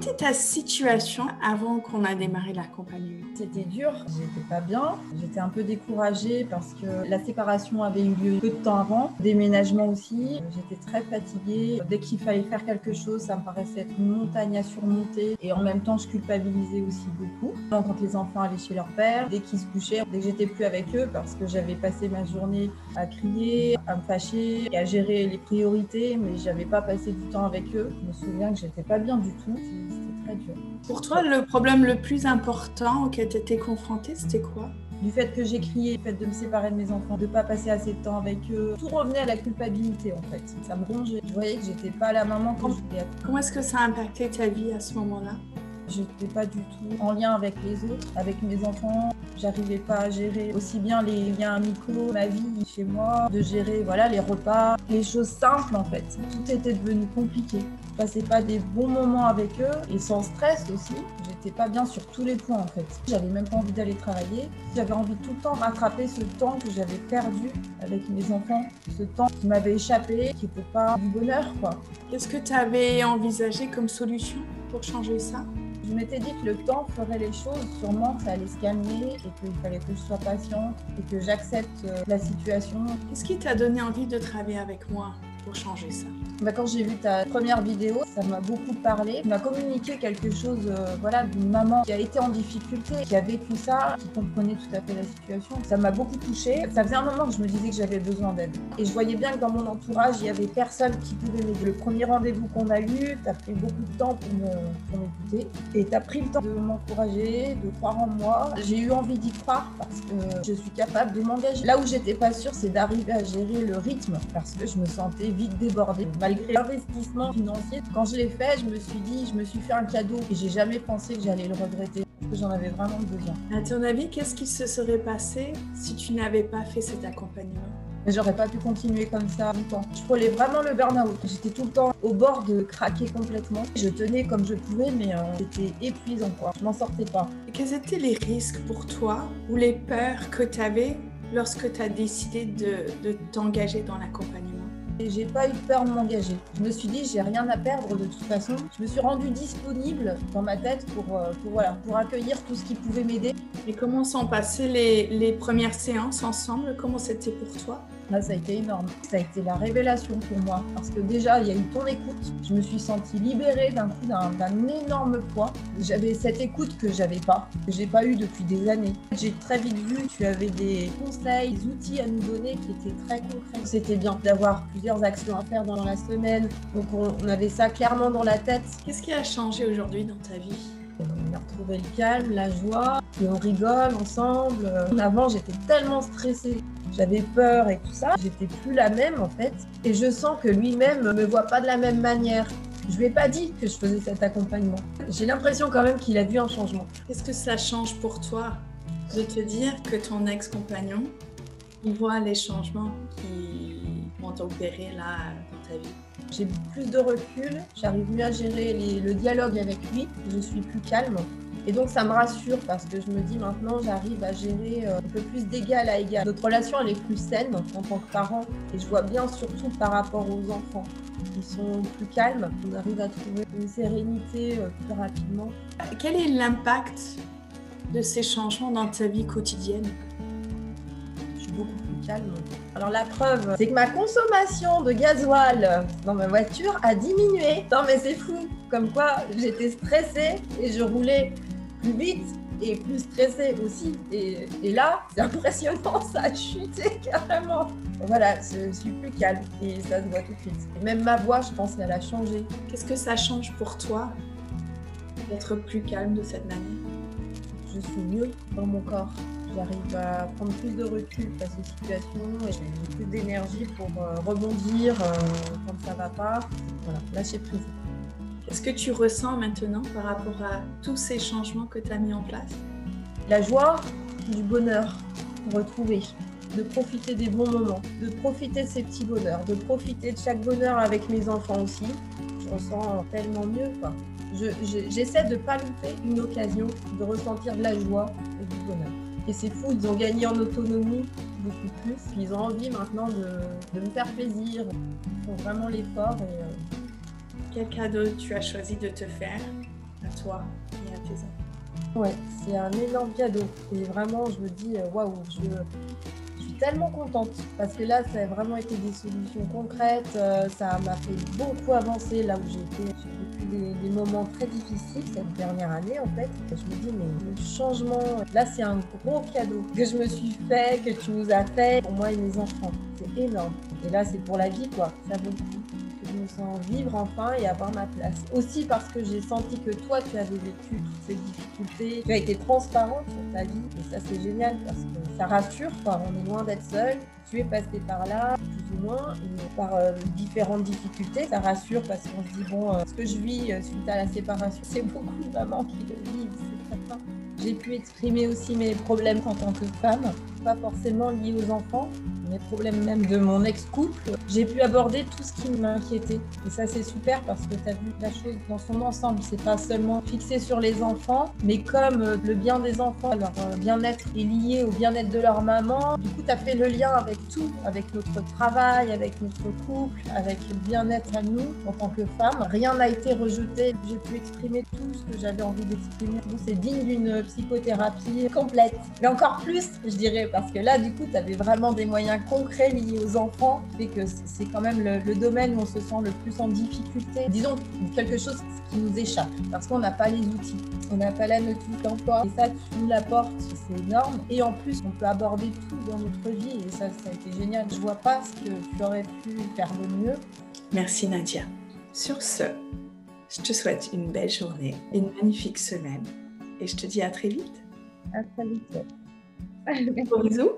était ta situation avant qu'on a démarré l'accompagnement? C'était dur, j'étais pas bien, j'étais un peu découragée parce que la séparation avait eu lieu peu de temps avant, déménagement aussi, j'étais très fatiguée. Dès qu'il fallait faire quelque chose, ça me paraissait être une montagne à surmonter et en même temps je culpabilisais aussi beaucoup. Quand les enfants allaient chez leur père, dès qu'ils se couchaient, dès que j'étais plus avec eux parce que j'avais passé ma journée à crier, à me fâcher et à gérer les priorités, mais j'avais pas passé du temps avec eux. Je me souviens que j'étais pas bien du tout, c'était très dur. Pour toi, le problème le plus important auquel tu étais confrontée, c'était quoi? Du fait que j'ai crié, du fait de me séparer de mes enfants, de ne pas passer assez de temps avec eux, tout revenait à la culpabilité en fait. Ça me rongeait. Je voyais que j'étais pas la maman que je voulais être. Comment est-ce que ça a impacté ta vie à ce moment-là? Je n'étais pas du tout en lien avec les autres, avec mes enfants. J'arrivais pas à gérer aussi bien les liens amicaux, ma vie chez moi, de gérer les repas, les choses simples en fait. Tout était devenu compliqué. Je passais pas des bons moments avec eux et sans stress aussi. J'étais pas bien sur tous les points en fait. J'avais même pas envie d'aller travailler. J'avais envie tout le temps de rattraper ce temps que j'avais perdu avec mes enfants. Ce temps qui m'avait échappé, qui n'était pas du bonheur quoi. Qu'est-ce que tu avais envisagé comme solution pour changer ça? Je m'étais dit que le temps ferait les choses, sûrement que ça allait se calmer et qu'il fallait que je sois patiente et que j'accepte la situation. Qu'est-ce qui t'a donné envie de travailler avec moi pour changer ça? Quand j'ai vu ta première vidéo, ça m'a beaucoup parlé. Tu m'as communiqué quelque chose d'une maman qui a été en difficulté, qui a vécu ça, qui comprenait tout à fait la situation. Ça m'a beaucoup touchée. Ça faisait un moment que je me disais que j'avais besoin d'aide. Et je voyais bien que dans mon entourage, il y avait personne qui pouvait m'aider. Le premier rendez-vous qu'on a eu, tu as pris beaucoup de temps pour m'écouter. Et tu as pris le temps de m'encourager, de croire en moi. J'ai eu envie d'y croire parce que je suis capable de m'engager. Là où j'étais pas sûre, c'est d'arriver à gérer le rythme parce que je me sentais vite débordée. Malgré l'investissement financier, quand je l'ai fait, je me suis fait un cadeau et j'ai jamais pensé que j'allais le regretter parce que j'en avais vraiment besoin. À ton avis, qu'est-ce qui se serait passé si tu n'avais pas fait cet accompagnement? Mais j'aurais pas pu continuer comme ça longtemps. Je frôlais vraiment le burn-out. J'étais tout le temps au bord de craquer complètement. Je tenais comme je pouvais, mais c'était épuisant quoi. Je m'en sortais pas. Et quels étaient les risques pour toi ou les peurs que tu avais lorsque tu as décidé de t'engager dans l'accompagnement? Et j'ai pas eu peur de m'engager. Je me suis dit, j'ai rien à perdre de toute façon. Je me suis rendue disponible dans ma tête pour accueillir tout ce qui pouvait m'aider. Et comment sont passées les premières séances ensemble? Comment c'était pour toi? Là, ça a été énorme. Ça a été la révélation pour moi. Parce que déjà, il y a eu ton écoute. Je me suis sentie libérée d'un coup d'un énorme poids. J'avais cette écoute que j'avais pas, que j'ai pas eu depuis des années. J'ai très vite vu que tu avais des conseils, des outils à nous donner qui étaient très concrets. C'était bien d'avoir plusieurs actions à faire dans la semaine. Donc, on avait ça clairement dans la tête. Qu'est-ce qui a changé aujourd'hui dans ta vie? On a retrouvé le calme, la joie, et on rigole ensemble. Avant, j'étais tellement stressée. J'avais peur et tout ça. J'étais plus la même en fait. Et je sens que lui-même me voit pas de la même manière. Je lui ai pas dit que je faisais cet accompagnement. J'ai l'impression quand même qu'il a vu un changement. Qu'est-ce que ça change pour toi de te dire que ton ex-compagnon, il voit les changements qui vont opérer là dans ta vie? J'ai plus de recul, j'arrive mieux à gérer le dialogue avec lui, je suis plus calme. Et donc ça me rassure parce que je me dis maintenant j'arrive à gérer un peu plus d'égal à égal. Notre relation elle est plus saine en tant que parents et je vois bien surtout par rapport aux enfants. Ils sont plus calmes, on arrive à trouver une sérénité plus rapidement. Quel est l'impact de ces changements dans ta vie quotidienne? Je suis beaucoup plus calme. Alors la preuve, c'est que ma consommation de gasoil dans ma voiture a diminué. Non mais c'est fou, comme quoi j'étais stressée et je roulais plus vite et plus stressée aussi. Et là, c'est impressionnant, ça a chuté carrément. Voilà, je suis plus calme et ça se voit tout de suite. Et même ma voix, je pense qu'elle a changé. Qu'est-ce que ça change pour toi d'être plus calme de cette manière? Je suis mieux dans mon corps. J'arrive à prendre plus de recul face aux situations et j'ai plus d'énergie pour rebondir quand ça va pas. Voilà, lâcher prise. Qu'est-ce que tu ressens maintenant par rapport à tous ces changements que tu as mis en place? La joie, du bonheur retrouvé, de profiter des bons moments, de profiter de ces petits bonheurs, de profiter de chaque bonheur avec mes enfants aussi. Je ressens tellement mieux, quoi. J'essaie de ne pas louper une occasion de ressentir de la joie et du bonheur. Et c'est fou, ils ont gagné en autonomie beaucoup plus. Ils ont envie maintenant de me faire plaisir. Ils font vraiment l'effort. Quel cadeau tu as choisi de te faire toi et à tes enfants. Ouais, c'est un énorme cadeau. Et vraiment, je me dis, waouh, je suis tellement contente parce que là, ça a vraiment été des solutions concrètes. Ça m'a fait beaucoup avancer là où j'étais. J'ai vécu des moments très difficiles cette dernière année en fait. Je me dis, mais le changement, là, c'est un gros cadeau que je me suis fait, que tu nous as fait pour moi et mes enfants. C'est énorme. Et là, c'est pour la vie, quoi. Ça vaut le coup. Je me sens vivre enfin et avoir ma place. Aussi parce que j'ai senti que toi, tu avais vécu toutes ces difficultés. Tu as été transparente sur ta vie. Et ça, c'est génial parce que ça rassure, quoi. On est loin d'être seul. Tu es passé par là, plus ou moins, et par différentes difficultés. Ça rassure parce qu'on se dit, bon, ce que je vis suite à la séparation, c'est beaucoup de mamans qui le vivent, c'est certain. J'ai pu exprimer aussi mes problèmes en tant que femme, pas forcément liés aux enfants, mes problèmes même de mon ex-couple. J'ai pu aborder tout ce qui m'inquiétait. Et ça, c'est super parce que tu as vu la chose dans son ensemble. C'est pas seulement fixé sur les enfants, mais comme le bien des enfants, leur bien-être est lié au bien-être de leur maman. Du coup, tu as fait le lien avec tout, avec notre travail, avec notre couple, avec le bien-être à nous en tant que femmes. Rien n'a été rejeté. J'ai pu exprimer tout ce que j'avais envie d'exprimer. C'est digne d'une psychothérapie complète. Mais encore plus, je dirais, parce que là, du coup, tu avais vraiment des moyens concrets liés aux enfants, et que c'est quand même le domaine où on se sent le plus en difficulté. Disons quelque chose qui nous échappe, parce qu'on n'a pas les outils, on n'a pas la notice d'emploi, et ça, tu nous l'apportes, c'est énorme. Et en plus, on peut aborder tout dans notre vie, et ça a été génial. Je vois pas ce que tu aurais pu faire de mieux. Merci Nadia. Sur ce, je te souhaite une belle journée, une magnifique semaine, et je te dis à très vite. À très vite. Gros bisous.